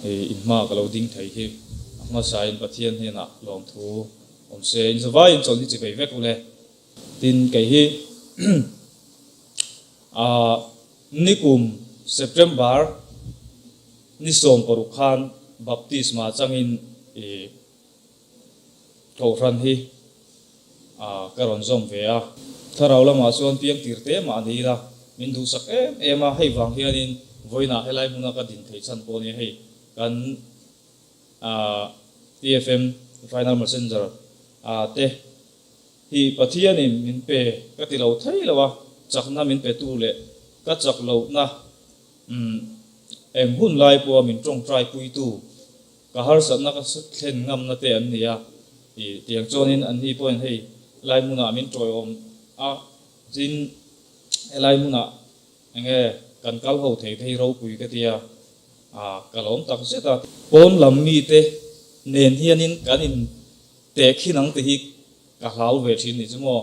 in ma ka lo ding thei hi ma sain pathian he na lom thu om se in zawai in chon hi chi ve vek ule tin kai hi nikum September ni som parukhan baptisma changin ko ran hi karon zom ve a tharau lama chuan piang tirte ma ni la min du sak em a hei wang hianin voina helai muna ka din thei chan po ni hei kan TFM final messenger te hi pathianin min pe ka ti lo thei lawa chakna min pe tu le ka chak lo na em hun lai po min trong trai pui tu ka har sat na ka thlen ngam na te an nia i tiang chonin an hi point hei lai muna min troi om jin lai muna nge kan kal ho thei thei ro pui ka tia kalom tak se ta pon lam mi te nen hianin kanin te khinang te hi ka hlau ve thin ni chumo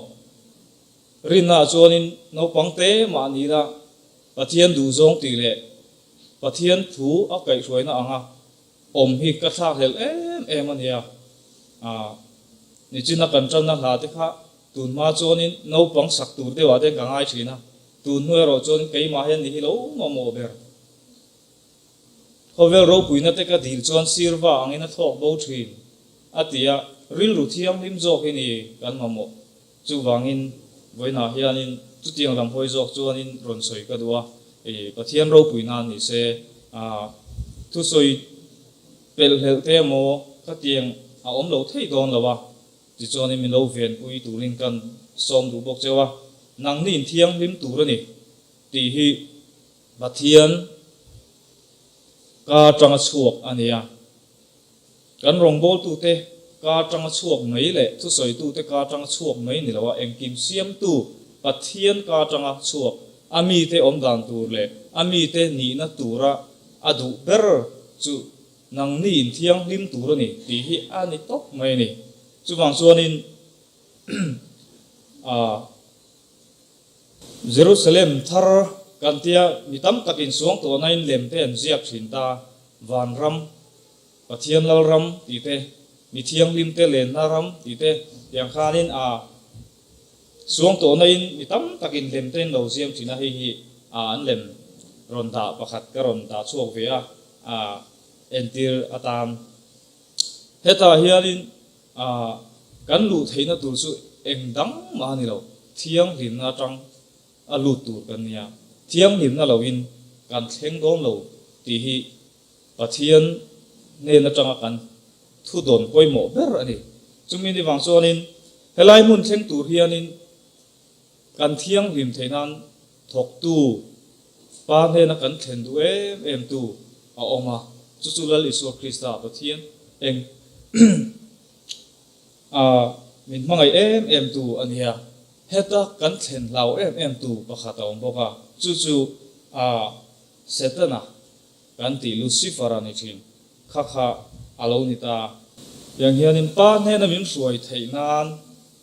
rina chonin no pangte ma ni la pathian du zong ti le pathian thu a kai hruaina anga om hi ka thak hel em ania ni china kan channa hla te kha tun ma chonin no pang sak tur te wa te gangai thina tun hnuai ro chon kei ma hian ni hi lo mo ber hovel ro puina te ka dil chon sirwa angina thok bo thin atia ril ru thiam lim jok hi ni kan mamo chu wangin voina hianin tu tiang lam hoi jok chuanin ron soi ka duwa pathian ro puina ni se thu soi pel hel te mo ka tiang om lo thei don lawa ti choni min lo ven pui turin kan som du bok chewa nang nin thiang lim tur ani ti hi pathian ka tanga chuak ania kan rong bol tu te ka tanga chuak mai le thu soi tu te ka tanga chuak mai ni lawa engkim siam tu pathian ka tanga chuak ami te om dan tur le ami te ni na tura adu ber chu nang ni in thiang lim tur ani ti hi ani top mai ni chu wang chuanin Jerusalem thar kantia mitam takin suang to nain lem te an ziak thinta van ram pathian lal ram ti te mi thiang lim te len na ram ti te yang khanin suang to nain mitam takin lem ten lo ziam thina hi an lem ron da pakhat ka ron da chuak ve entir atam heta hianin kan lu theina tur chu engdang ma ni lo thiang lim na tang alu tur kan nia thiang lim na loin kan thleng dom lo ti hi pathian ne na tanga kan thu don poimo ber ani chumi ni wang chonin helai mun thleng tur hianin kan thiang lim theinan thok tu pa ne na kan thlen du em tu oma chu chu lal isu krista pathian eng min mangai em tu ania heta kan thlen lau em tu pakhata om boka chu chu setana kan ti lucifer ani thin kha alo nita yang hianin pa ne na min suai theinan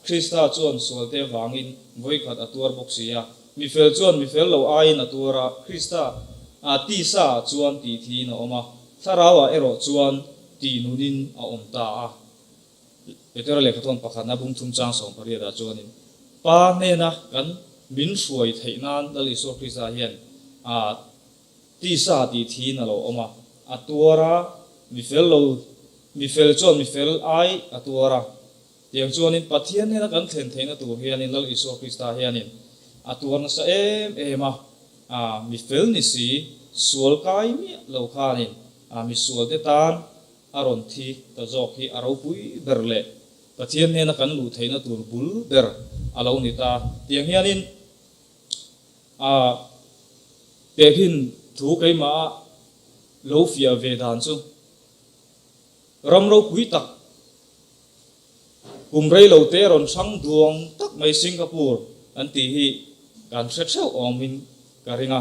krista chuan solte wangin voikhat atur boxia mi fel chuan mi fel lo ain atura krista ti sa chuan ti thi na oma tharawa ero chuan ti nunin a omta Petera le khaton pakhat na bung thum chang som paria da chuanin pa ne na kan min suai theinan dali so krista hian ti sa ti thi na lo oma atura mi fel chon mi fel ai atura tiang chuanin pathian ne na kan thlen theina tu hianin lal iso krista hianin atur na sa ema mi fel ni si sual kai mi lo khanin mi sual te tan aron thi ta jok hi aro pui berle pathian ne na kan lu theina tur bul ber alo ni ta tiang hianin pehin thu kai ma lo fia ve dan chu ram ro pui tak kum rei lo te ron sang duang tak mai Singapore an ti hi kan thret thau omin karinga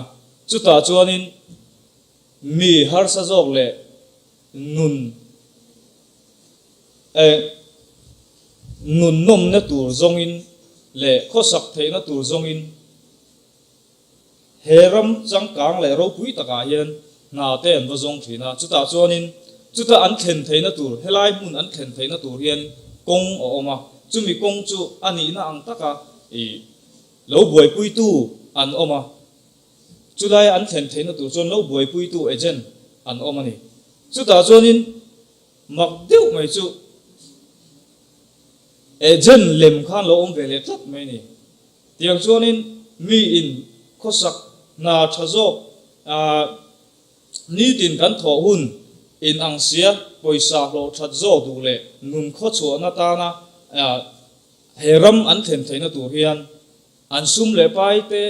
chu ta chuanin mi har sa jok le nun nun nom na tur zongin le khosak theina tur zongin heram changkang le ro pui taka hian na te an vazong thina chuta chuanin chuta an thlen theina tur helai mun an thlen theina tur hian kong o oma chumi kong chu ani na ang taka e lo buai pui tu an oma chulai an thlen theina tur chon lo buai pui tu agent an oma ni chuta chuanin mak deuh mai chu agent lem khan lo om vele tlat mai ni tiang chuanin mi in khosak na thazo ni tin kan tho hun in ang sia poisa lo thazo du le nun kho chu na ta na heram an thlen theina tur hian an sum le pai te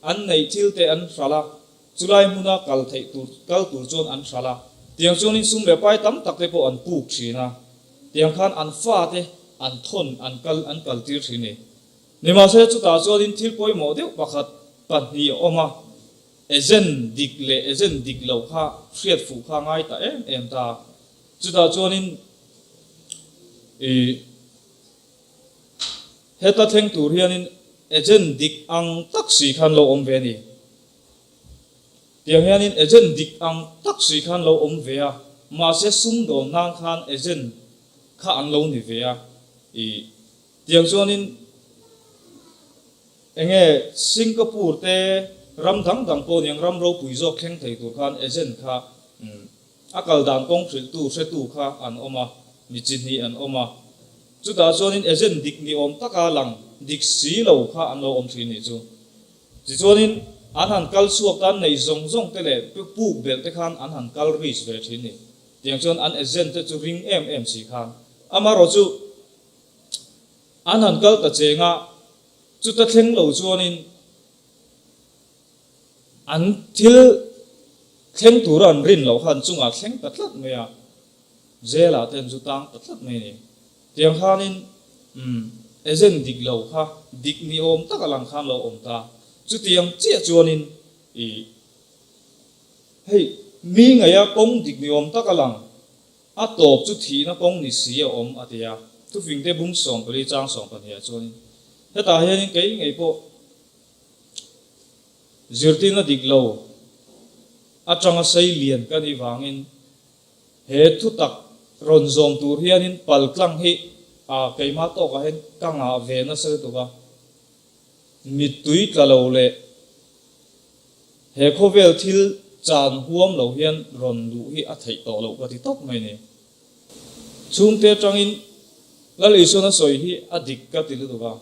an nei thil te an sala chulai muna kal tur chon an sala tiang chuanin sum le pai tam tak te po an puk thina tiang khan an fa te an thon an kal tir thini nima se chu ta chuanin thil poi mo deuh pakhat pahni oma agent dik lo kha hriat fu kha ngai ta em ta chu ta chuanin heta theng tur hianin agent dik ang taksi khan lo om ve ni tiang hianin agent dik ang taksi khan lo om ve a ma se sum do nang khan agent kha an lo ni ve a tiang chuanin enge Singapore te ram dang po niang ram ro pui zo khleng thei tur khan agent kha akal dan kong thil tu se tu kha an oma mi chin hi an oma chuta chuanin agent dik ni om taka lang dik si lo kha an lo om thini chu chi chuanin an han kal suak tan nei zong te le puk bel te khan an han kal reach ve thini tiang chuan an agent te chu ring em si khan ama ro chu an han kal ta chenga chuta thleng lo chuanin an thil thleng tur an rin lo khan chunga thleng tatlat maya zela ten chu tang tatlat mai ni tiang khanin agent dik lo kha dik ni om takalang khan lo om ta chu tiang che chuanin hei mi ngaya kong dik ni om takalang a top chu thi na kong ni si om atia tu fing te bung song pali chang song pan ya chuanin heta hian kei ngei po zirtina dik lo atanga sei lian kan i wangin he thu tak ron zom tur hianin pal tlang hi keima to ka hen kanga ve na se to ka mi tui ka lo le he khovel thil chan huam lo hian ron du hi a thei to lo ka ti tok mai ni chung te tangin lali sona soi hi adik ka ti lu to ka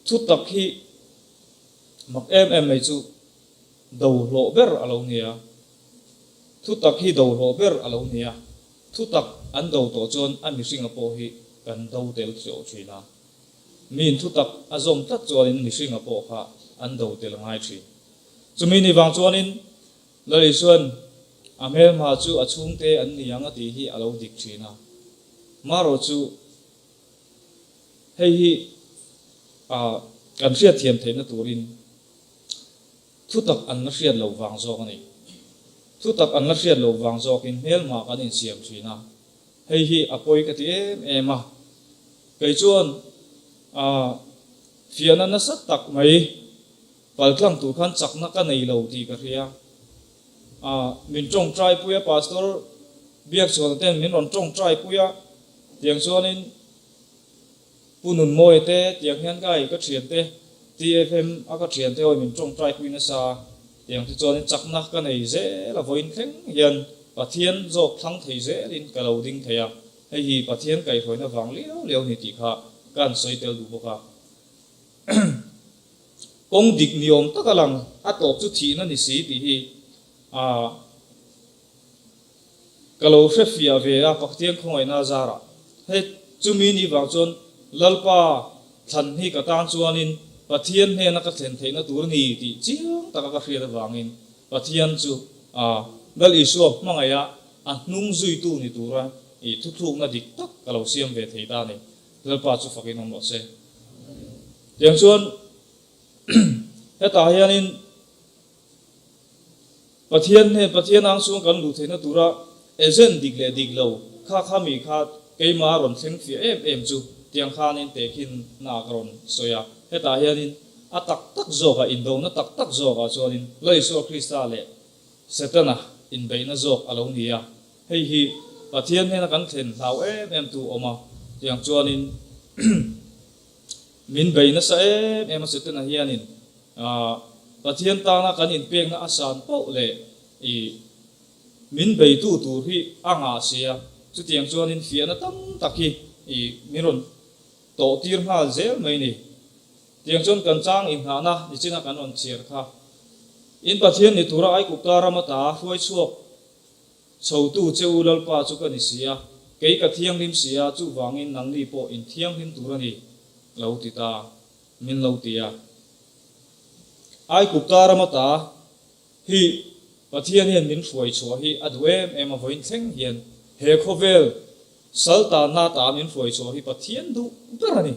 thu tak hi mak em mai chu do lo ber alo nia thu tak hi do lo ber alo nia thu tak an do to chon an mi Singapore hi kan do tel cho china min thu tak azom tat chuan mi Singapore kha an do tel ngai thi chumi ni wang chuan in lali suan amel ma chu achung te an ni anga ti hi alo dik thina maro chu hei hi kan hriat thiam theina turin thu tak an na hriat lo wang zawk ani thu tak an na hriat lo wang zawk in hmel ma kan in siam thina hei hi apoi ka ti em a kei chuan fiana na sat tak mai paltlang tu khan chakna ka nei lo ti ka hria min tong trai puya pastor biak chuan ten min ron tong trai puya tiang chuanin punun moi te tiang hian kai ka thian te TFM aka thian te oi min tong trai puina sa tiang ti chuanin chakna ka nei ze la voin thleng hian pathian jok thang thei ze rin ka lo ding theya hei hi pathian kai hoina wang leo ni ti kha kan soi tel du boka kong dik niom takalang atop chu thi na ni si ti hi kalo fefia ve a paktiang khongai na zara he chumi ni wang chon lalpa than hi ka tan chuanin pathian he na ka thlen theina tur ni ti chiang taka ka hria wangin pathian chu dal isu mangaya a hnung zui tu ni tura i thu thuk na dik tak kalo siam ve thei ta ni lalpa chu fakin mo se yang chuan heta hianin pathian ang sung kan lu theina tura agent dik le dik lo kha mi kha keima ron thleng fi em chu tiang khanin tekin na kron soya heta hianin atak tak zo ka indo na tak zo ka chuanin loi so krista le setana in beina zok alo nia hei hi pathian hena kan thlen hlau em tu oma tiang chuanin min beina sa em setana hianin pathian ta na kan in pek na asan po le i min bei tu hi anga sia chu tiang chuanin fiana tam takhi i miron to tir ha zel mai ni tiang chon kan chang in ha na ni china kan on chiar kha in pathian ni tura ai kupta ramata huai chuak chho tu cheu lal pa chu kan sia kei ka thiang lim sia chu wangin nang li po in thiang lim turani lo ti ta min lo tia ai kupta ramata hi pathian hian min fuai chua hi aduem em avoin theng hian he khovel salta na ta min fuai chua hi pathian du berani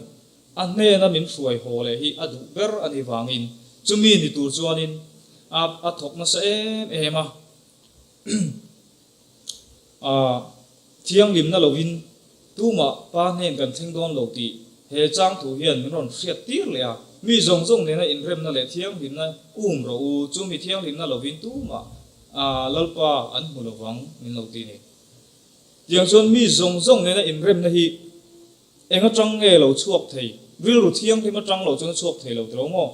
anne na min fuai hole hi adu ber ani wangin chumi ni tur chuanin a thok na sa em thiang lim na lovin tuma pa nen kan theng don lo ti he chang thu hian min ron hriat tir le a mi zong zong ne na in rem na le thiang lim na ro u chu mi thiang lim na lovin tuma lalpa an mulovang min lo ti ni tiang chon mi zong zong ne na in rem na hi enga chang nge lo chuak thei ril ru thiang lim a chang lo chon chuak thei lo tro mo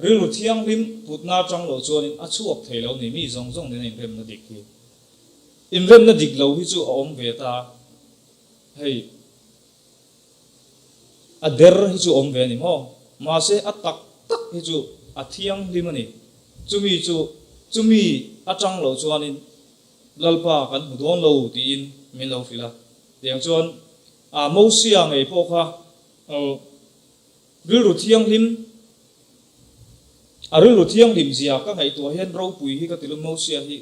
ril ru thiang lim putna chang lo chon in a chuak thei lo ni mi zong zong ne na in rem na dik hi in rem na dik lo hi chu om ve ta hei a der hi chu om ve ni mo ma se a tak tak hi chu a thiang lim ani chumi atang lo chuanin lalpa kan hudon lo ti in min lo fila tiang chuan mo sia ngei po kha ril ru thiang lim ril ru thiang lim zia ka ngai to hian ro pui hi ka tilum mo sia hi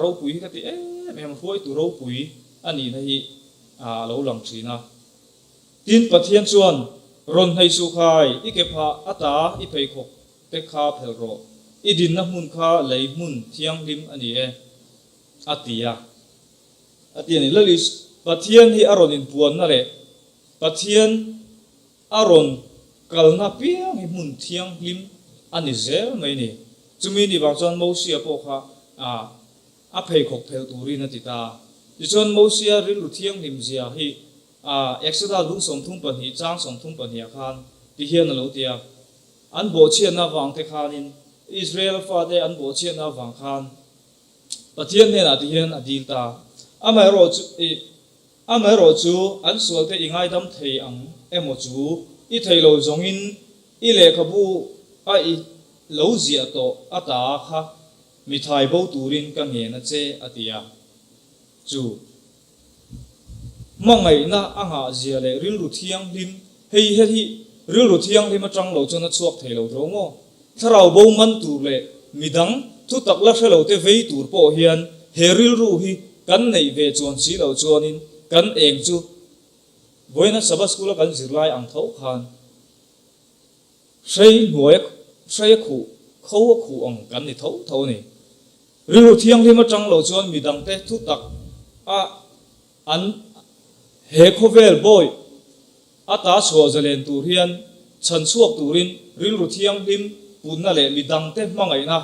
ro pui hi ka ti em huai tu ro pui ani na hi lo lang thina tin pathian chuan ron hai su khai ikepha ata i phei khok te kha phel ro idin na mun kha lei mun thiang lim ani atia ni lalis pathian hi aron in puan na le pathian aron kalna piang hi mun thiang lim ani zel mai ni chumi ni bang chon mo sia po kha a phei khok phel turin ati ta ti chon mo sia ril lu thiang lim zia hi extra lu som thum pan hi chang som thum pan hi khan ti hian lo tia an bo chian na wang te khanin Israel fa de an bo chian na wang khan pathian ne na ti hian adil ta amai ro chu an sual te ingai dam thei ang emo chu i thei lo zongin i le khabu i lo zia to ata kha mithai bo turin ka nge na che atia chu mangai na anga zia le ril ru thiang lim hei hi ril ru thiang lim atang lo chona chuak thei lo ro mo tharau bo man tur le midang thu tak la thelo te vei tur po hian he ril ru hi kan nei ve chon chi lo chonin kan eng chu boina sabas kula kan zirlai ang tho khan sei khu khâu khu ang kan ni tho ni ril ru thiang lim atang lo chon midang te thu tak an he khovel boy ata so zalen tur hian chan chuak turin ril ru thiang lim punna le midang te mangai na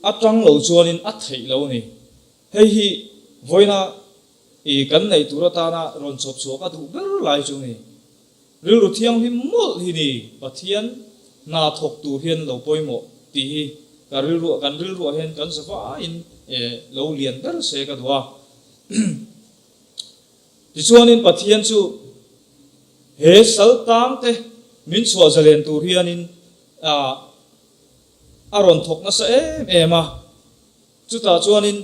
atang lo chuanin a thei lo ni hei hi voina i kan nei turata na ron chop chuak a du ber lai chu ni ril ru thiang lim mol hi ni pathian na thok tu hian lo poimo ti hi kan ril ru hian kan safa in lo lian ber se ka duwa ti chuanin pathian chu he sal tang te min chua zalen tur hianin aron thok na sa ema chuta chuanin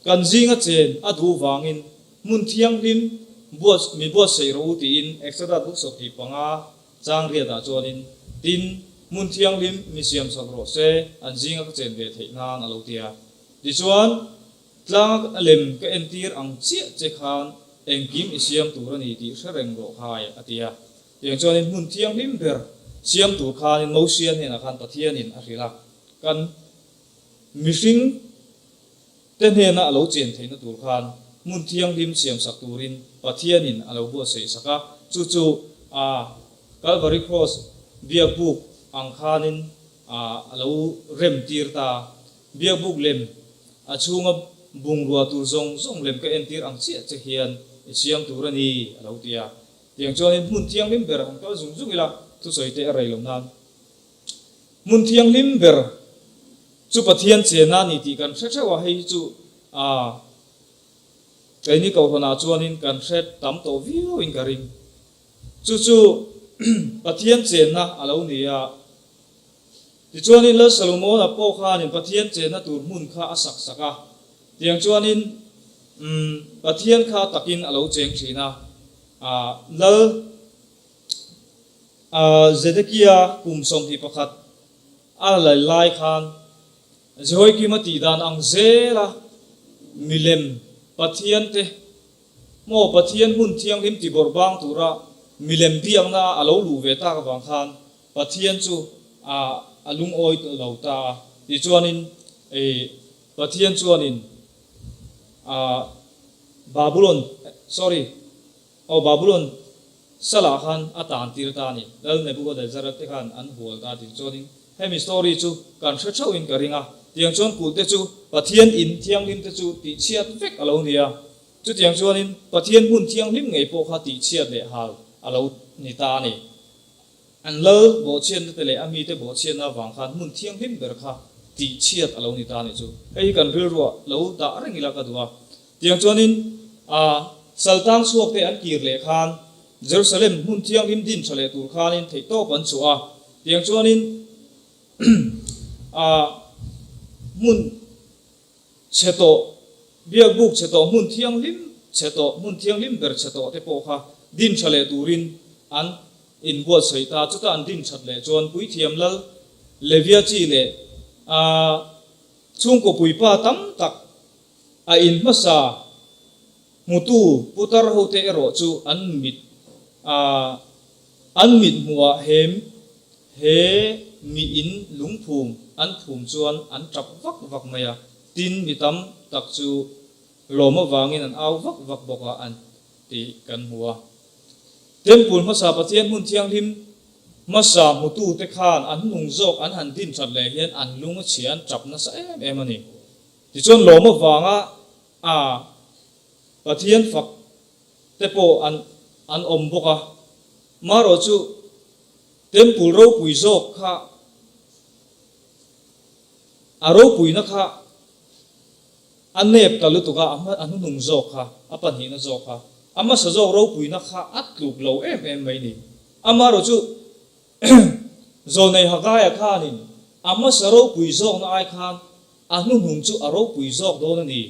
kan zinga chen adu wangin mun thiang lim mi buat sei ro ti in extra du so ki panga chang ria da chuanin tin mun thiang lim mi siam sak ro se an zinga ka chen ve thei na alo tia ti chuan tlang alem ka entir ang che khan engkim isiam turani ti sereng ro khai atia tiang chuanin mun thiang lim ber siam tu khanin mo sian hena khan pathian in arila kan mishing ten hena alo chen theina tur khan mun thiang lim siam sak turin pathian in alo bo sei saka chu Calvary Cross bia book ang khanin alo rem tir ta biak buk lem a chunga bung rua tur zong zong lem ka entir ang chia che hian siam turani alo tia tiang chuan in mun thiang lim ber han ka zung zung ila tu soi te rei lom nan mun thiang lim ber chu pathian chena ni ti kan thre wa hei chu cái ní cầu thona chuan in kan thret tam to view in karing chu pathian chena alo nia ti chuan in la Solomon a po khan in pathian chena tur mun kha asak saka tiang chuan in pathian kha takin alo cheng thina lal Zedekia kum som hi pakhat alai lai khan zoi ki mati dan ang zela milem pathian te mo pathian mun thiang lim ti bor bang tura milem biang na alo lu ve ta ka bang khan pathian chu alung oi to lo ta ti chuanin pathian chuanin Babylon Babylon sala khan atan tir ta ni dal Nebuchadnezzar te khan an hol ta ti chuanin hemi story chu kan thre thau in karinga tiang chuan kul te chu pathian in thiang lim te chu ti chiat vek alo nia chu tiang chuan in pathian mun thiang lim ngei po kha ti chiat le hal alo ni ta ni an lo bo chen te le ami te bo chen na wang khan mun thiang lim ber kha ti chiat alo ni ta ni chu ei kan ril ro lo da reng ila ka duwa tiang chuan in sultan suak te an kir le khan Jerusalem mun thiang lim din chale tur khan in thei to pan chu tiang chuan in mun cheto biak buk cheto mun thiang lim ber cheto te po kha din chale turin an in bo seita chuta an din chat le chon pui thiam lal levia chi le chung ko pui pa tam tak in masa mutu putar ho te ro chu an mit muwa he mi in lung phum an phum chuan an trap vak maya tin mi tam tak chu loma wangin an au vak boka an ti kan huwa temple masa pathian mun thiang lim masa mutu te khan an nung jok an han din chat le hian an lung chian trap na sa em ani ti chuan loma wanga pathian fak te po an om boka maro chu temple ro pui jok kha aro pui na kha anep kalu tuka anu nung jok kha apan hi na jok kha ama sa jok ro pui na kha atluk lo em mai ni ama ro chu zo nei hagaya kha ni ama sa ro pui jok na ai khan anu nung chu aro pui jok do na ni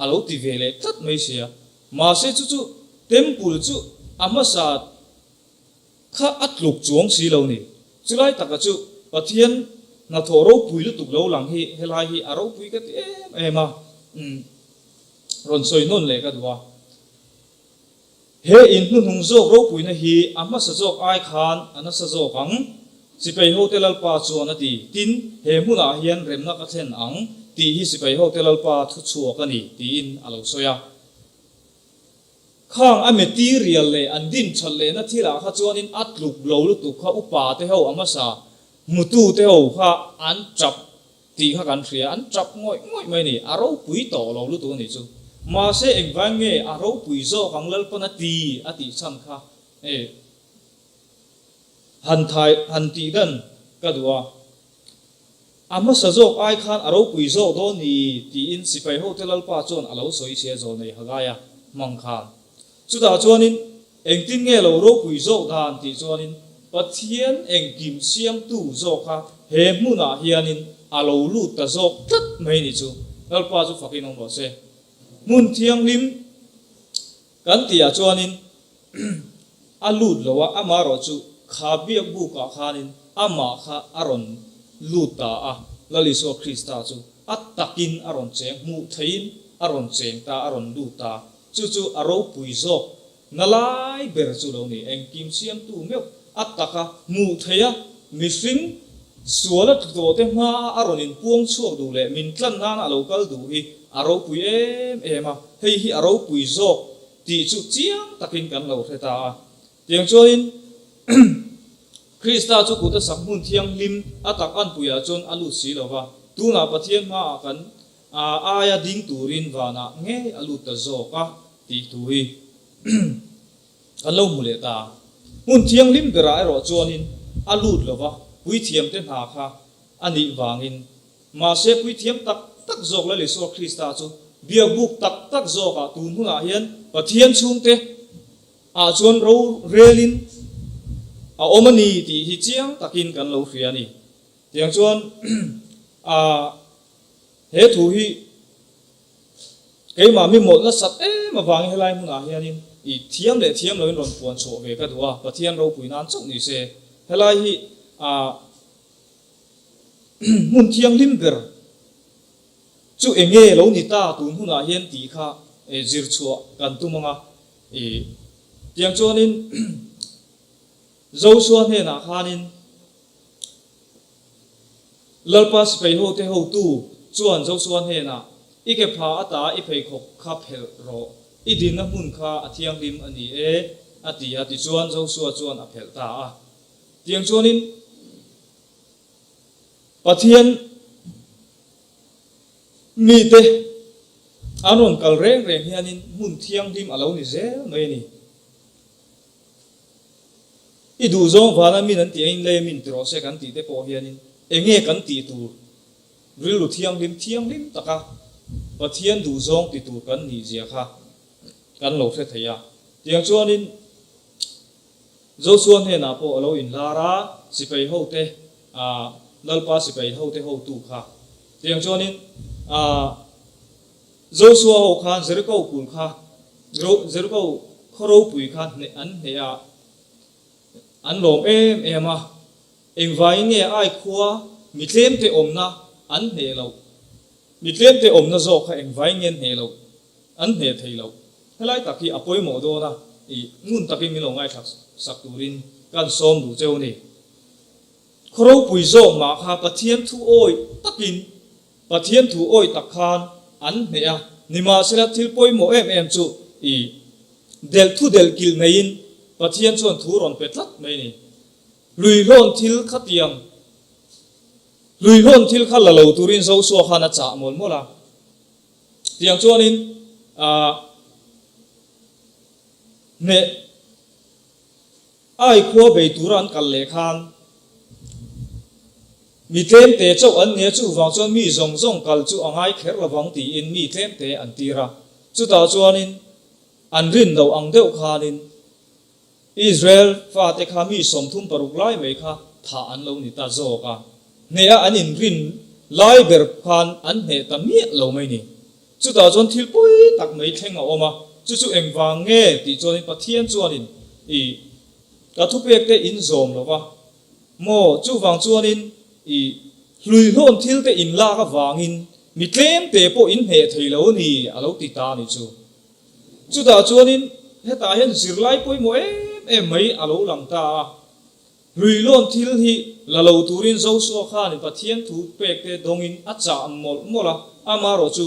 alo ti vele tat mai sia ma se chu temple chu ama sa kha atluk chuang si lo ni chulai taka chu pathian na thoro pui lu tuk lo lang hi helai hi aro pui ka ema ron soi non le ka duwa he in nu nung jok ro pui na hi ama sa jok ai khan ana sa jok ang sipai hotel al pa chuan ati tin he muna hian remna ka thlen ang ti hi sipai hotel al pa thu chu ka ni ti in alo soya khang a material le an din chal le na thila kha chuan in atluk lo lu tu kha upa te ho ama sa mutu te ho kha an chap ti kha kan thria an chap ngoi mai ni aro pui to lo lu tu ni chu ma se engwang nge aro pui zo kanglal pana ti ati chan kha han ti dan ka duwa ama sa jok ai khan aro pui zo do ni ti in sipai hotel al pa chon alo soi se zo nei hagaya mang khan chuta chuanin engtin nge lo ro pui zo dan ti chuanin pathian engkim siam tu zo kha he muna hianin alo lu ta zo tat mai ni chu alpa chu fakin ong bo se mun thiang lim kan tia chuanin alut lowa ama ro chu kha biak bu ka khanin ama kha aron luta laliso Krista chu atakin aron cheng mu thein aron cheng ta aron luta chu aro pui zo nalai ber chu lo ni engkim siam tu me ataka mu theya mishing suala to te ma aronin puang chuak du le min tlan nan alo kal du hi aro pui ema hei hi aro pui zo ti chu chiang takin kan lo theta tiang chuin Krista chu ku ta sakmun thiang lim atak an puya chon alu si lo wa tu na pathian ma kan aya ding turin wana nge alut ta zo ka ti tui alo mule ta mun thiang lim bera ro chuanin alut lova pui thiam te na kha ani wangin ma se pui thiam tak tak zok la le so Krista chu bia buk tak tak zo ka tun huna hian pathian chung te chuan ro relin omani ti hi chiang takin kan lo fiani tiang chuan he thu hi keima mi mot la sat ma wang helai huna hianin i thiam le thiam lo in ron puan cho ve ka duwa pathian ro puinan chok ni se helai hi mun thiang lim ber chu enge lo ni ta tun huna hian ti kha zir chua kan tu manga tiang chuanin zo suan he na khanin lalpa spei ho te ho tu chuan zo suan he na ike pha ata I phei khok kha phel ro idin na mun kha athiang lim ani ati chuan zo suan chuan a phel ta tiang chuanin pathian mi te anon kal reng reng hianin mun thiang lim alo ni zel mai ni I du zong vana min an ti in le min tro se kan ti te po hianin enge kan ti tu rilu thiang lim taka pathian du zong ti tu kan ni zia kha kan lo the theya tiang chuanin zo suan he na po alo in lara sipei ho te lalpa sipei ho te ho tu kha tiang chuanin zo suwa ho khan zerko kun kha zerko khoro pui kha ne an he an lom em vai nge ai khua mi tlem te omna an he lo mi tlem te omna zo kha vai ngen he lo an he thei lo helai taki apoi mo do na ngun taki mi lo ngai thak sak turin kan som du cheu ni khoro pui zo ma kha pathian thu oi takin pathian thu oi takhan an he nima sela thil poi mo em chu del thu del kil nein pathian chuan thu ron petlat mai ni lui lon thil khatiang lui lon thil khala lo turin zo so khana cha mol mola tiang chuanin ne ai khua be turan kal le khan mi tlem te chau an ne chu wang chuan mi zong zong kal chu angai kher lawang ti in mi tlem te an tira chu ta chuanin an rin lo ang deuh khanin Israel fa te kha mi som thum paruk lai mai kha tha an lo ni ta zo ka ne an in rin lai ber khan an ne ta mi lo mai ni chu ta chon thil pui tak mai thleng a oma chu eng wang nge ti chon pathian chuanin ka thu pek te in zom lo wa mo chu wang chuanin lui lon thil te in la ka wangin mi tlem te po in he thei lo ni alo ti ta ni chu ta chuanin heta hian zirlai poi mo mai alo lang ta lui lon thil hi la lo turin zo so kha ni pathian thu pek te dongin acha mol mola ama ro chu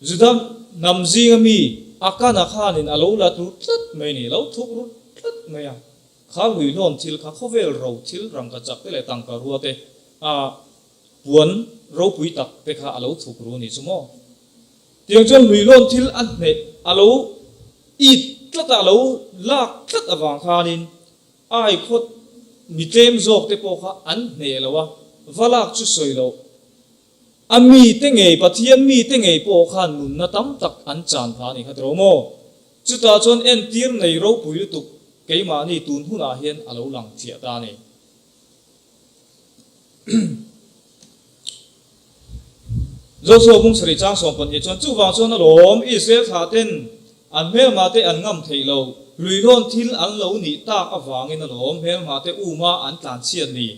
zudam namjing mi akana kha nin alo la tu tlat mai ni lo thuk ru tlat mai kha lui lon thil kha khovel ro thil rang ka chak te le tang ka ruwa te puan ro pui tak te kha alo thuk ru ni chumo tiang chon lui lon thil an ne alo tlat alo lak tlat awang khanin ai khot mi tlem zok te po kha an ne lawa valak chu soi lo ami te ngei pathian mi te ngei po khan nun na tam tak an chan pha ni khatro mo chu ta chon en tir nei ro pui tu keima ni tun huna hian alo lang thia ta ni zo so bung sri chang som pon hi chon chu wang chon lom Israel tha ten an mel ma te an ngam thei lo lui lon thil an lo ni ta ka wangin lom mel ma te uma an tlan chian ni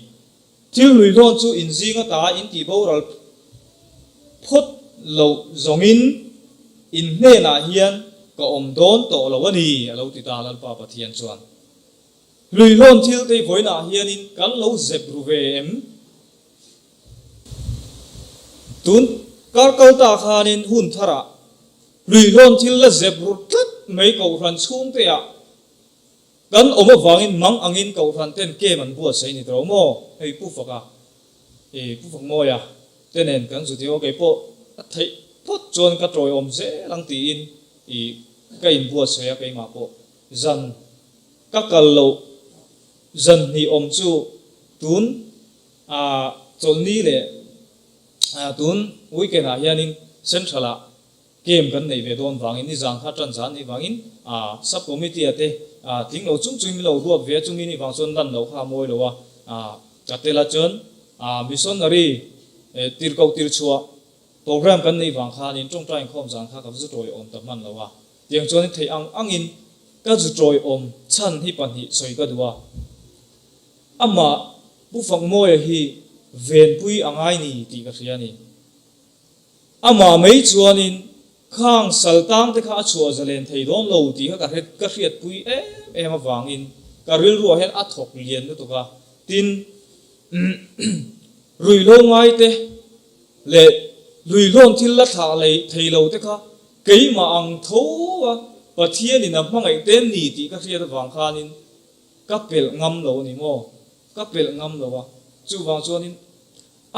thil lui lon chu in zinga ta in ti boral phot lo zongin in hne na hian ka om don to lo ani alo ti ta lal pa pathian chuan lui lon thil te voina hian in kan lo zep ruve tun kar kal ta khanin hun thara lui lon thil la zep ru tlat mai ko ran chung te kan oma wangin mang angin ko ran ten ke man bua sei ni tro mo ei pu faka pu fak mo ya tên nên kan zu tio ke po thei pot chon ka troi om se lang ti in I ka in bua se ka ma po zan ka kal lo zan ni om chu tun chol ni le tun weekend a hianin central game kan nei ve don wangin ni jang kha tran zan ni wangin sub committee ate ting lo chung chung lo ruak ve chung ni wang chon dan lo kha moi lo wa katela chon missionary tir kau tir chua program kan nei wang kha nin trong trai khom jang kha ka zu troi om ta man lo wa tiang chon thei angin ka zu troi om chan hi pan hi soi ka duwa ama bu phang moi hi ven pui angai ni ti ka riani ama mei chuanin khang saltang te kha chua zalen thei don lo ti ka ka riat pui em awangin ka ril ru hen a thok lian tu ka tin rui lo ngai te le lui lon thil la tha le thei lo te kha kei ma ang tho wa pathian in a hmangai ten ni ti ka riat awang khanin ka pel ngam lo ni mo ka pel ngam lo wa chu wang chuanin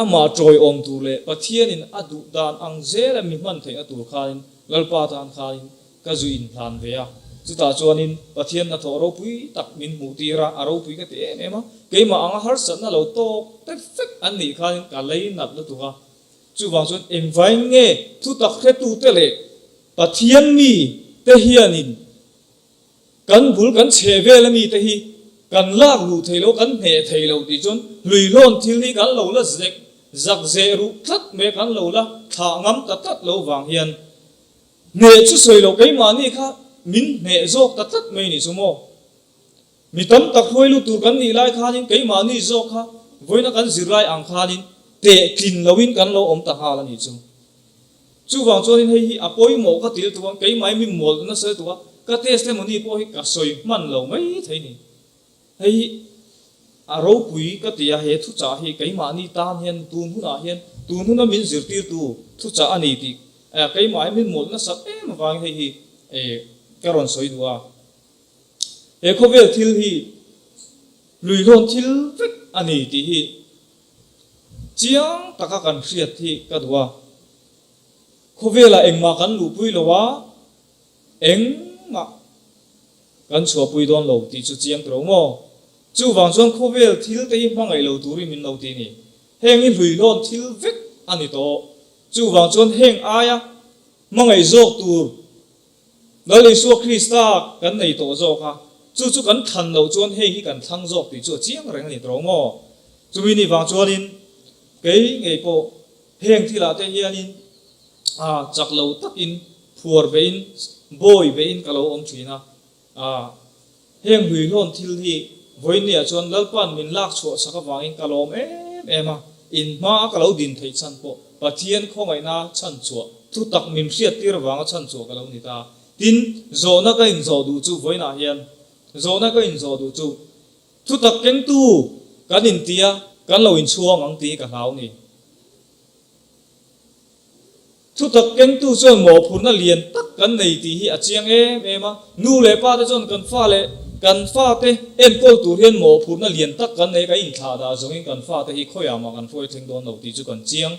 ama troi om tu le pathian in adu dan ang zela mi man thei atu khain lalpa tan khain ka zu in hlan ve a chu ta chuanin pathian na thoro pui tak min mu ti ra aro pui ka te em a keima anga har san na lo to perfect an ni khain ka lei nat lu tu ka chu wang chuan em vai nge thu tak khe tu te le pathian mi te hianin kan bul kan che ve la mi te hi kan lak lu thei lo kan hne thei lo ti chon lui lon thil ni kan lo la zek zak ze ru thlat me kan lo la tha ngam ta tat lo wang hian ne chu soi lo kai ma ni kha min ne zok ta tat me ni chu mo mi tam tak hoi lu tur kan ni lai kha nin kai ma ni zok kha voina kan zirlai ang kha nin te tin lowin kan lo om ta ha la ni chu wang chuan hei hi apoi mo ka til tu kai mai mi mol na se tu ka testimony po hi ka soi man lo mai thei ni hei aro pui ka tia he thu cha hi kai ma ni tan hian tun huna min zir tir tu thu cha ani ti kai mai min mol na sak em wang hei hi karon soi duwa khovel thil hi lui lon thil vek ani ti hi chiang taka kan hriat hi ka duwa khovela engma kan lu pui lowa engma kan chua pui don lo ti chu chiang tro mo chu wang chuan khovel thil te hi hmangai lo turi min lo ti ni heng hi lui lon thil vek ani to chu wang chuan heng aya mangai zok tur lali su krista kan nei to zo kha chu kan than lo chuan hei hi kan thang zok ti chu chiang reng ani tro mo chu ni wang chuan in kei ngei po heng thila te hianin chak lo tak in phuar vein boy vein kalo om thina heng hui lon thil hi voinia chuan lalpan min lak chho saka wangin kalom ema in ma kalo din thei chan po pathian khongai na chan chuwa thu tak min hriat tir wanga chan chuwa kalo ni ta tin zona ka in zo du chu voina hian zona ka in zo du chu thu tak keng tu kan in tia kan lo in chuang ang ti ka hlau ni thu tak keng tu chuan mo phur na lian tak kan nei ti hi achiang ema nu le pa te chuan kan fa te en pol tur hian mo phur na lian tak kan nei ka in tha da zongin kan fa te hi khoyama kan foi theng don lo ti chu kan chiang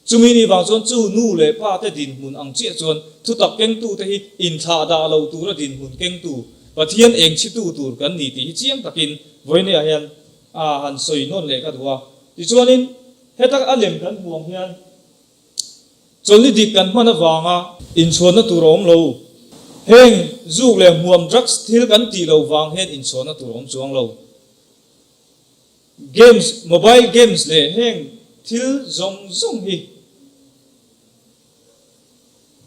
chumi ni wang chuan chu nu le pa te din mun ang che chuan thu tak keng tu te hi in tha da lo tu ra din mun keng tu pathian eng chi tu tur kan ni ti hi chiang takin voine a hian han soi non le ka duwa ti chuanin hetak alem kan huang hian choli dik kan hmana wanga in chhona turom lo heng zuk le muam drugs thil kan ti lo wang hen in chhona turom chuang lo games mobile games le heng thil zong hi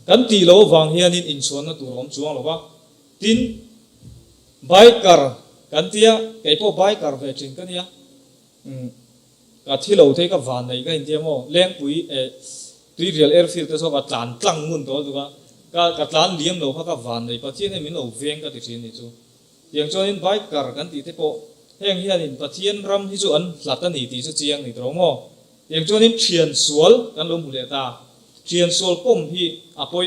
kan ti lo wang hian in chhona turom chuang lo wa tin biker kan tia keipo biker ve thin kan ya ka thilo the ka van nei ka in tia mo leng pui tui real airfield te so ka tlan tlang mun to duka ka tlan liam lo ka van nei pathian he min lo veng ka ti thin ni chu tiang choin biker kan ti te po heng hian in pathian ram hi chu an hlat ani ti chu chiang ni tro mo tiang choin thian sual kan lo mu le ta thian sual pom hi apoi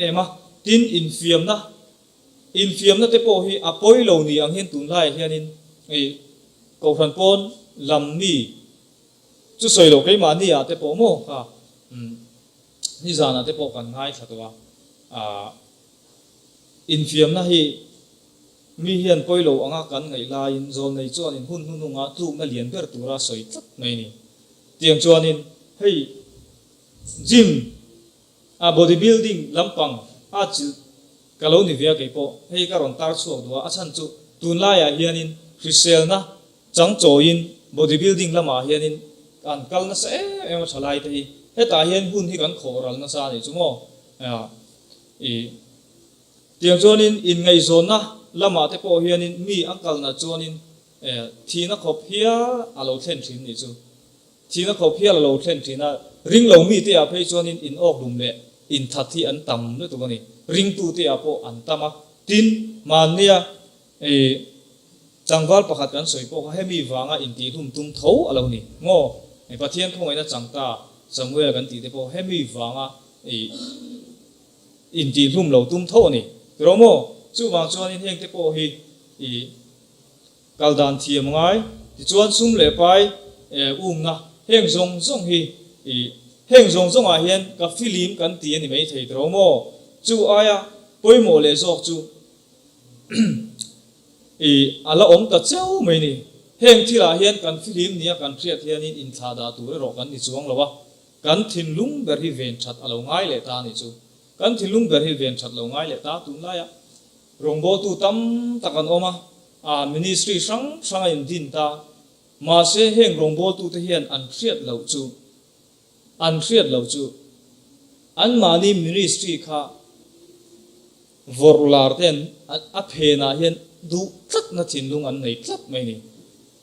ema tin in fiam na te po hi apoi lo ni ang hen tun lai hian in ko phan pon lam ni chu soi lo kai ma ni a te po mo ka ni zana te po kan ngai thatwa in fiam na hi mi hian poilo anga kan ngai la in zol nei chuan in hun hununga tu na lian ber tura soi tlat mai ni tiang chuan in hei gym bodybuilding lampang chil kalo ni via ke po hei ka ron tar chuak duwa a chan chu tun la ya hian in krisel na chang cho in bodybuilding lama hian in kan kal na se em thalai te hi heta hian hun hi kan khoral na sa ni chumo tiang chuan in ngai zon na lama te po hian in mi angkal na chuan in thina khop hia alo thlen thin ni chu thina khop hia alo thlen thina ring lo mi te a phei chuan in ok dum le in thathi an tam le tu ni ring tu te a po an tama tin man nia changwal pakhat kan soi po hemi wanga in ti hlum tum tho alo ni ngo pathian khongai na changta samuel kan ti te po hemi wanga in ti hlum lo tum tho ni romo chu wang chuan in heng te po hi kaldan thiam ngai ti chuan sum le pai na heng zong zong hi heng zong zong a hian ka film kan ti ani mai thei romo chu aya poimo le zok chu ala om ta cheu mai ni heng thila hian kan film nia kan thriat hian in tha da tu ro kan ni chuang lawa kan thin lung ber hi ven that alo ngai le ta ni chu kan thin lung ber hi ven that lo ngai le ta tu la ya rongbo tu tam takan oma ministry sang in din ta ma se heng rongbo tu te hian an thriat lo chu an mani ministry kha vorlar ten a phena hian du tlat na thin lung an nei tlat mai ni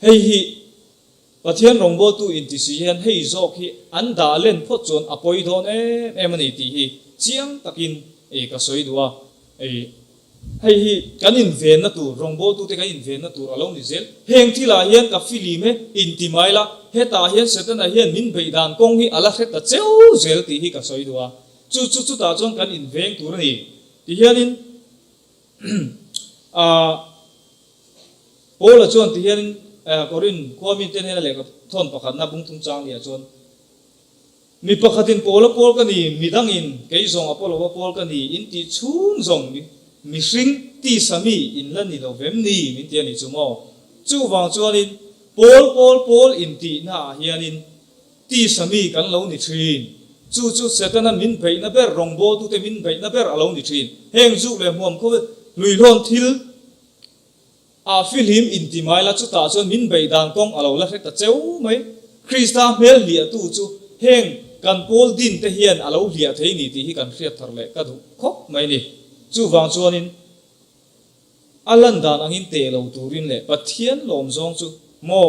hei hi pathian rongbo tu in ti si hian hei zok hi an da len phot chon apoi don em ani ti hi chiang takin ka soi duwa hei hi kan in ven na tu rongbo tu te kan in ven na tu alo ni zel heng thila hian ka film he in ti mai la heta hian setana hian min beidan kong hi ala het ta cheu zel ti hi ka soi duwa chu ta chon kan in veng tur ni ti hian in pola chon ti hian korin komin ten hena le ka thon pakhat na bung thum chang lia chon mi pakhatin pol ka ni midang in ke zong apolo pol ka ni in ti chun zong mi hring ti sami in lan ni lo vem ni min ti ani chumo chu wang chuan in pol in ti na hian in ti sami kan lo ni thin chu setana min bei na ber rongbo tu te min bei na ber alo ni thin heng zu le muam ko lui lon thil film in ti mai la chu ta chuan min bei dan kong alo la ta cheu mai krista mel lia tu chu heng kan pol din te hian alo lia thei ni ti hi kan hriat thar le ka du khop mai ni chu wang chuan in alan dan angin te lo turin le pathian lom zong chu mo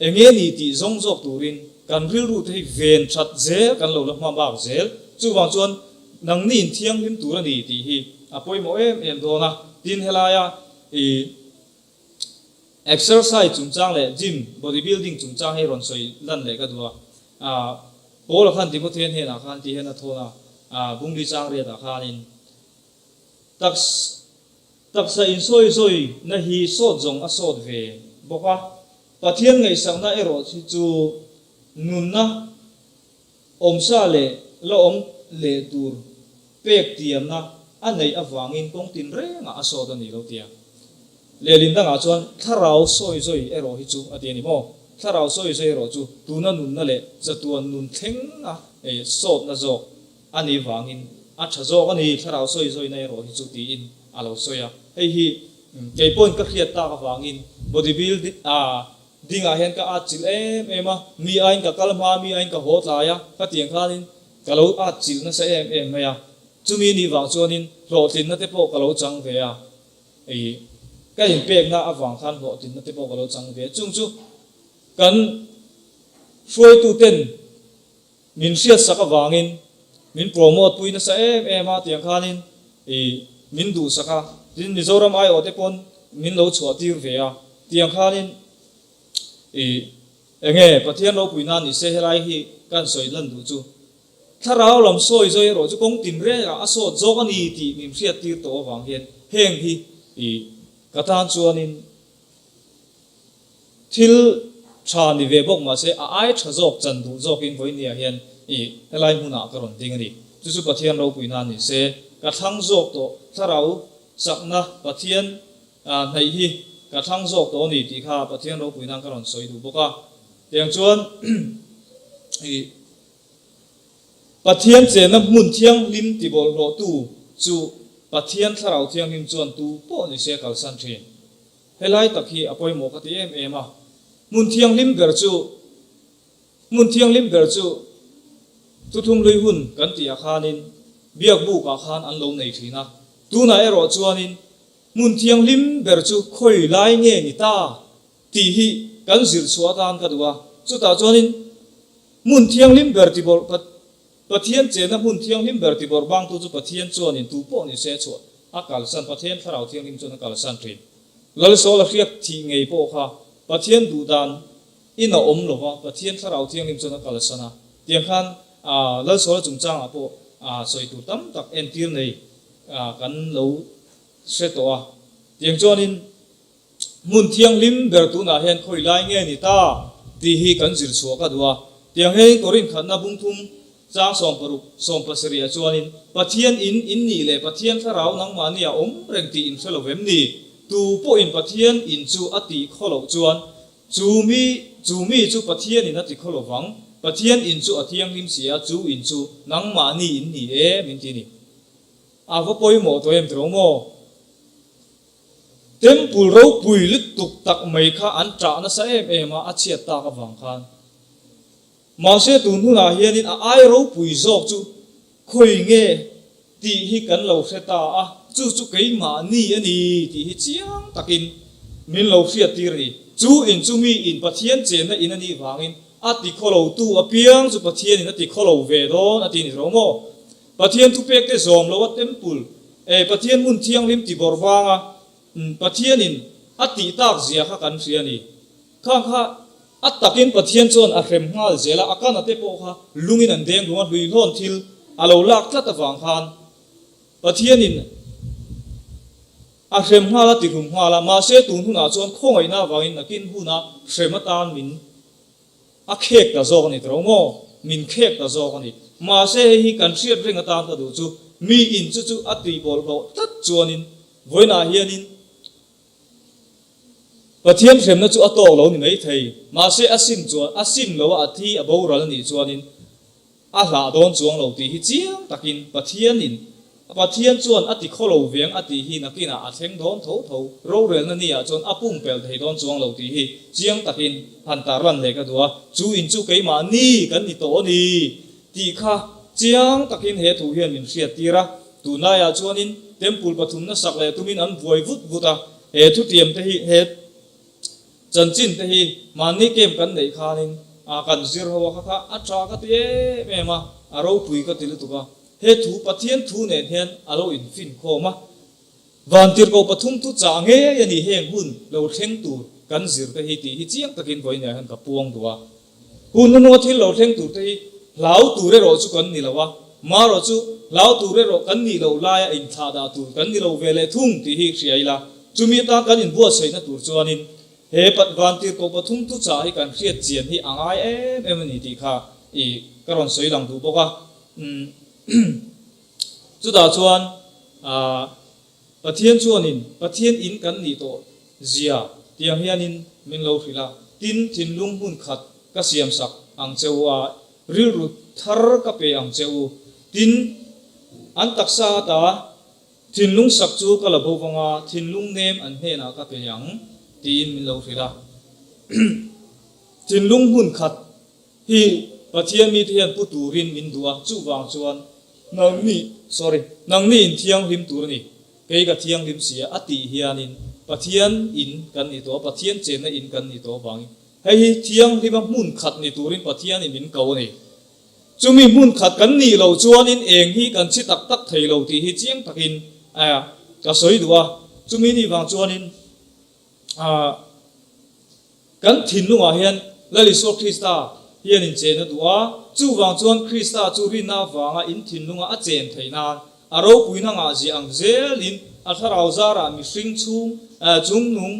enge ni ti zong zok turin kan ril ru te ven that zel kan lo la ma ba zel chu wang chuan nang nin thiang lim tur ani ti hi apoi mo em do na tin helaya exercise chung chang le gym bodybuilding chung chang he ron soi lan le ka duwa pol khan ti ko then he na khan ti he na thona bung li chang re da khan in taksa in soi na hi sot zong a sot ve boka pathian ngai sang na ero chi chu nun na omsa le lo om le tur pek tiam na anei awangin kong tin re nga asot ani lo tia le lin da nga chuan tharau soi ero hi chu atiani mo tharau soi ero chu tuna nun na le chatuan nun theng a sot na zo ani wangin a thazo ani tharau soi na ero hi chu ti in alo soya hei hi ke pon ka khriat ta ka wangin bodybuilding dinga hen ka achil ema mi ain ka kalma mi ain ka hot la ya ka tiang khanin kalo achil na sa em maya chumi ni wang chuanin ro tin na te po kalo chang ve ya ka in pek na awang khan ro tin na te po kalo chang ve chung chu kan froi tu ten min sia saka wangin min promote puina sa ema tiang khanin min du saka tin mizoram ai ote pon min lo chua tir ve ya tiang khanin enge pathian lo puina ni se helai hi kan soi lan du chu tharau lam soi ro chu kong tin re a so jok ani ti min hriat tir to wang hian heng hi katan chuanin thil tha ni ve bok ma se ai tha jok chan du jok in voinia hian helai huna karon ding ni chu pathian ro puina ni se ka thang jok to tharau sakna pathian nei hi ka thang jok to ni ti kha pathian ro puina karon soi du boka tiang chuan pathian che na mun thiang lim ti bol ro tu chu pathian tharau thiang lim chuan tu po ni se kal san thin helai takhi apoi mo ka ti em a mun thiang lim ber chu tuthum lui hun kan ti a khanin biak bu ka khan an lo nei thina tu na ero chuanin mun thiang lim ber chu khoi lai nge ni ta ti hi kan zir chua tan ka duwa chu ta chuanin mun thiang lim ber ti bol pathian che na mun thiang lim ber ti bor bang tu chu pathian chuanin tu po ni se chu akal san pathian tharau thiang lim chuan akal san thin lal so la riak thi ngei po kha pathian du dan ina om lo wa pathian tharau thiang lim chuan akal sana tiang khan lal so la chung chang a po soi tu tam tak en tir nei kan lo se to a tiang chuanin mun thiang lim ber tu na hen khoi lai nge ni ta ti hi kan zir chua ka duwa tiang he korin khanna bung thum chang som paruk som pasria chuanin pathian in ni le pathian tharau nang ma nia om reng ti in felo vem ni tu po in pathian in chu ati kholo chuan chu mi chu pathian in ati kholo wang pathian in chu athiang lim sia chu in chu nang ma ni in ni min ti ni ava poi mo to em tro mo temple ro pui lit tuk tak mai kha an tra na sa em a achia ta ka wang khan ma se tu nu na hian in ai ro pui zok chu khoi nge ti hi kan lo se ta a chu kei ma ni ani ti hi chiang takin min lo fia tir ni chu in chu mi in pathian chen na in ani wangin ati kholo tu apiang chu pathian in ati kholo ve do ati ni ro mo pathian tu pek te zom lo temple pathian mun thiang lim ti bor wanga pathian in ati tak zia kha kan ria ni kha atakin pathian chuan a hrem ngal zela akana te po kha lungin an deng lunga hlui lon thil alo lak tlat awang khan pathian in a hrem ngala ti rum ngala ma se tu huna chuan khongai na wangin nakin huna hrem atan min a khek ta zok ni tromo min khek ta zok ni ma se hi kan hriat reng atan ta du chu mi in chu ati bol bo tat chuanin voina hianin pathian hrem na chu atok lo ni nei thei ma se asin lo a thi a boral ni chuanin a hla don chuang lo ti hi chiang takin pathian chuan ati kholo veng ati hi nakina a thleng don tho ro rel na nia chuan apum pel thei don chuang lo ti hi chiang takin han taran le ka duwa chu in chu keima ni kan ni to ni ti kha chiang takin he thu hian min hriat tira tuna ya chuanin temple pathum na sak le tumin an voi vuta he thu tiam te hi he chanchin te hi mani kem kan nei khanin kan zir ho kha acha ka te mema aro pui ka til tu ka he thu pathian thu ne hian alo in fin khoma vantir ko pathum tu cha nge yani heng hun lo thleng tu kan zir te hi ti hi chiang takin voina han ka puang duwa hun no thil lo thleng tu te hi lau tu re ro chu kan ni lawa ma ro chu lau tu re ro kan ni lo la ya in tha da tu kan ni lo vele thung ti hi hriaila chumi ta kan in bua sei na tur chuanin he pat vantir ko pathum tu cha hi kan hriat chian hi angai em ni ti kha karon soi lang du boka chu da chuan pathian chuanin pathian in kan ni to zia tiang hianin min lo hrila tin thinlung hun khat ka siam sak ang chewa ril ru thar ka pe ang cheu tin an taksa ta thinlung sak chu ka la bowanga thinlung nem an he na ka pe yang tin min lo hrila thinlung hun khat hi pathian mi thian puturin min duwa chu wang chuan nang ni in thiang lim tur ni kei ka thiang lim sia ati hianin pathian in kan ni to pathian chen na in kan ni to bang hei thiang lim mun khat ni turin pathian in min kau ni chumi mun khat kan ni lo chuanin eng hi kan chi tak tak thei lo ti hi chiang takin ka soi duwa chumi ni wang chuanin kan thin lunga hian lali so Krista hian in chen na duwa chu wang chuan Krista chu ri na wanga in thin lunga a chen theina aro puina nga ji ang zelin a tharau zara mi hring chung nung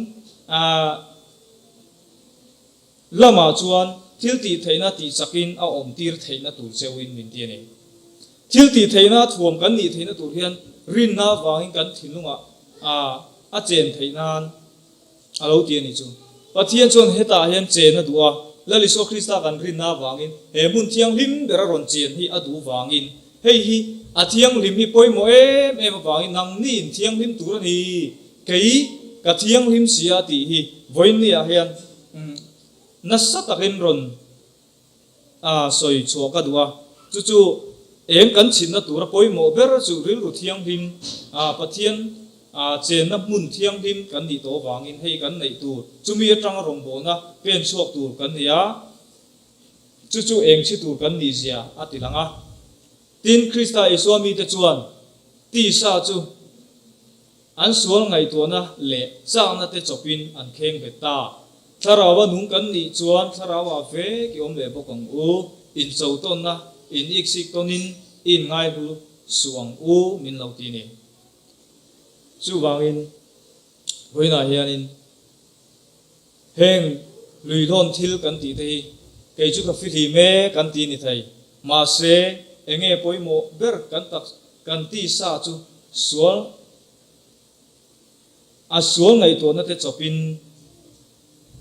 lama chuan thil ti theina ti chakin a om tir theina tur chewin min ti ni thil ti theina thuam kan ni theina tur hian rin na wangin kan thilunga a chen theinan alo ti ni chu pathian chon heta hian chen na duwa laliso Krista kan rin na wangin he mun thiang lim bera ron chen hi adu wangin hei hi a thiang lim hi poimo em wangin nang nin thiang lim tur ni kei ka thiang lim sia ti hi voin ni a hian nasa takin ron soi chua ka duwa chu eng kan chin na tura poimo bera chu ril ru thiang lim pathian chen na mun thiang lim kan ni to wangin hei kan nei tu chumi atang rong bo na pen chuak tur kan nia chu eng chi tur kan ni zia atilanga tin Krista iswami te chuan ti sa chu an sual ngai to na le chang na te chopin an kheng beta tharawa nung kan ni chuan tharawa ve ki om le bokang u in chau ton na in iksik tonin in ngai bu suang u min lo ti ni chu wangin voina hianin heng lui thon thil kan ti te ke chu ka fi me kan ti ni thai ma se enge poimo ber kan tak kan ti sa chu sual sual ngai to na te chopin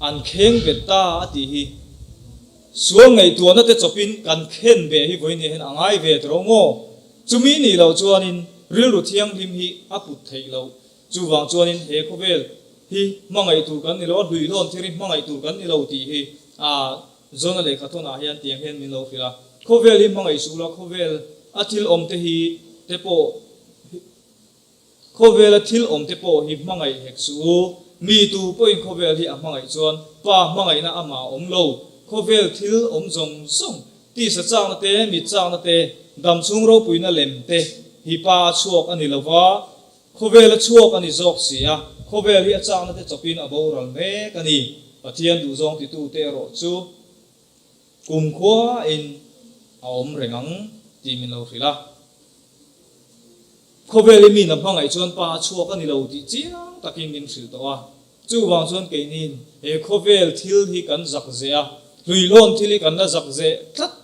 an kheng beta ati hi sual ngai to na te chopin kan khen be hi voini hen angai ve trongo chumi ni lo chuanin ril ru thiang lim hi aput thei lo chu wang chuanin he khovel hi mangai tur kan ni lo hlui lon thiri mangai tur kan ni lo ti hi zona le khathona hian tiang hen min lo fila khovel hi mangai sula khovel athil om te hi te po khovel athil om te po hi mangai hek su mi tu poin khovel hi mangai chuan pa mangai na ama om lo khovel thil om zong song ti sa chang na te mi chang na te dam chung ro puina lem te hi pa chuak ani lova khovel chuak ani zok sia khovel hi chang na te chopin abo ral me kani pathian du zong ti tu te ro chu kum khwa in om rengang ti min lo fila khovel mi na phangai chuan pa chuak ani lo ti chiang takin nin sil to a chu wang chuan ke nin e khovel thil hi kan zak zea lui lon thili kan na zak ze tlat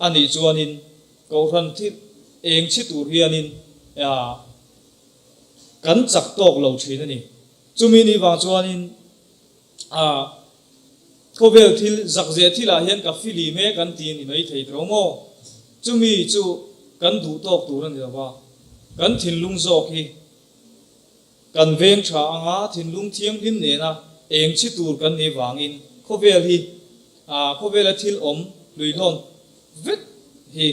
ani chuanin ko ran thil eng chi tur hianin kan chak tok lo thin ani chumi ni wang chuanin khovel thil zak ze thila hian ka fili me kan ti ni mai thei tromo chumi chu kan du tok tur ani lawa kan thin lung zok hi kan veng tha anga thin lung thiang him ne na eng chi tur kan ni wangin khovel hi khovel thil om lui lon vet hi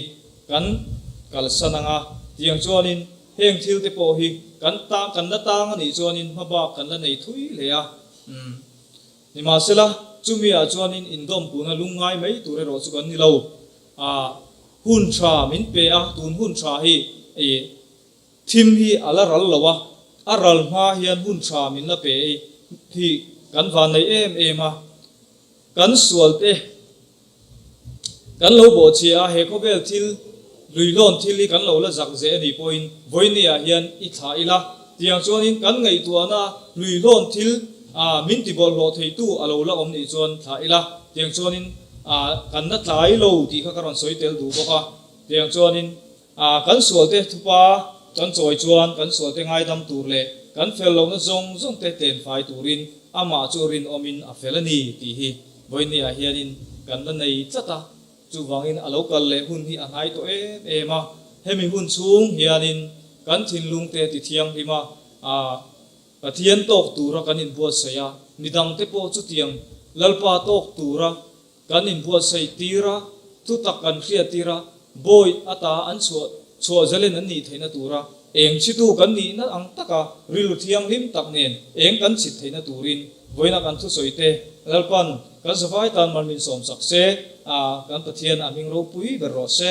kan kal sananga tiang chuanin heng thil te po hi kan na tang ani chuanin haba kan la nei thui le a ni ma sela chumi a chuanin indom puna lungai mai ture ro chu kan ni lo hun tha min pe a tun hun tha hi thim hi ala ral lawa aral ma hian hun tha min la pe hi kan van nei em a kan sual te kan lo bo chi a he khovel thil lui lon thili kan lo la zak ze ani point voini a hian I tha ila tiang chuanin kan ngei tuana lui lon thil min ti bol lo thei tu alo la om ni chuan tha ila tiang chuanin kan na tlai lo ti kha karon soitel du boka tiang chuanin kan sual te thupa kan choi chuan kan sual te ngai dam tur le kan fel lo na zong te ten fai turin ama churin omin a felani ti hi voini a hianin kan na nei chata chu wangin alo kal le hun hi anai to ema hemi hun chung hianin kan thin lung te ti thiang hima pathian tok tura kan in buat saya midang te po chu tiang lalpa tok tura kan in buat sai tira tu tak kan khria tira boy ata an chu zalen an ni theina tura eng chi tu kan ni na ang taka rilu thiang lim tak nen eng kan chit theina turin voina kan thu soite lalpan kan safai tan malmin som sakse kan pathian aming ro pui ber ro se